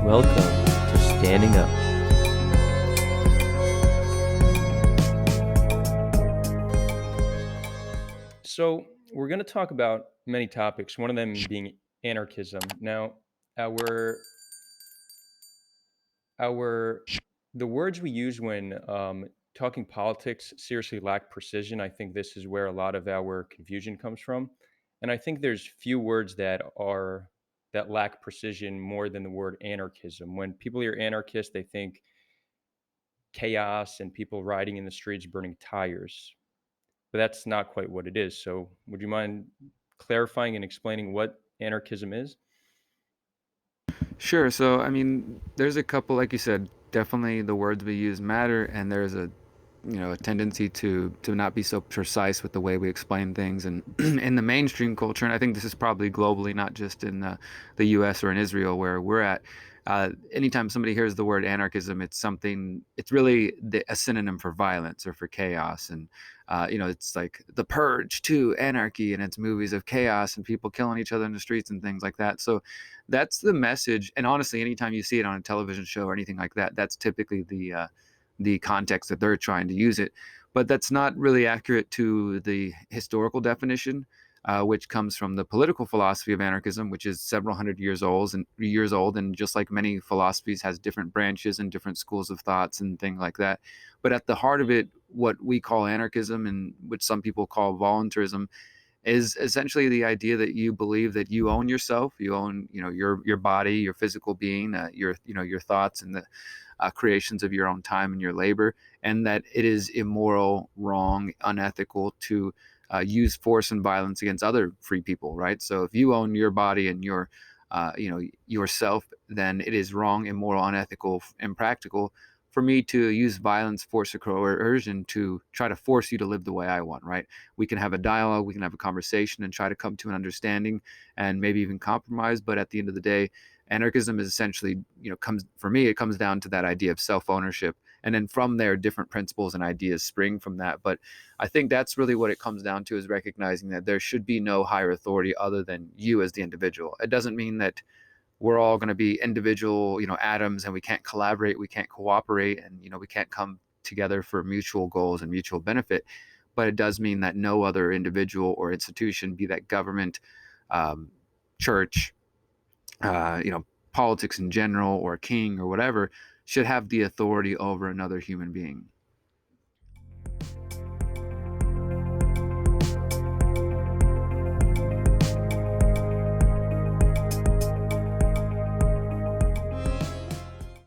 Welcome to Standing Up. So, we're going to talk about many topics, one of them being anarchism. Now, our our the words we use when talking politics seriously lack precision. I think this is where a lot of our confusion comes from. And I think there's few words that lack precision more than the word anarchism. When people hear anarchist, they think chaos and people riding in the streets burning tires. But that's not quite what it is. So, would you mind clarifying and explaining what anarchism is? Sure. So, I mean, there's a couple, like you said, definitely the words we use matter, and there's a tendency to not be so precise with the way we explain things. And in the mainstream culture, and I think this is probably globally, not just in the U.S. or in Israel where we're at. Anytime somebody hears the word anarchism, it's really a synonym for violence or for chaos. And, it's like the purge to anarchy, and it's movies of chaos and people killing each other in the streets and things like that. So that's the message. And honestly, anytime you see it on a television show or anything like that, that's typically the context that they're trying to use it. But that's not really accurate to the historical definition, which comes from the political philosophy of anarchism, which is several hundred years old, and just like many philosophies, has different branches and different schools of thoughts and things like that. But at the heart of it, what we call anarchism, and which some people call voluntarism, is essentially the idea that you believe that you own yourself, you own, your body, your physical being, your thoughts and the creations of your own time and your labor, and that it is immoral, wrong, unethical to use force and violence against other free people, right? So if you own your body and yourself, then it is wrong, immoral, unethical, impractical for me to use violence, force, or coercion to try to force you to live the way I want, right? We can have a dialogue, we can have a conversation and try to come to an understanding and maybe even compromise. But at the end of the day, anarchism is essentially, it comes down to that idea of self-ownership. And then from there, different principles and ideas spring from that. But I think that's really what it comes down to, is recognizing that there should be no higher authority other than you as the individual. It doesn't mean that we're all going to be individual, atoms, and we can't collaborate, we can't cooperate, and we can't come together for mutual goals and mutual benefit. But it does mean that no other individual or institution, be that government, church, politics in general, or a king or whatever, should have the authority over another human being.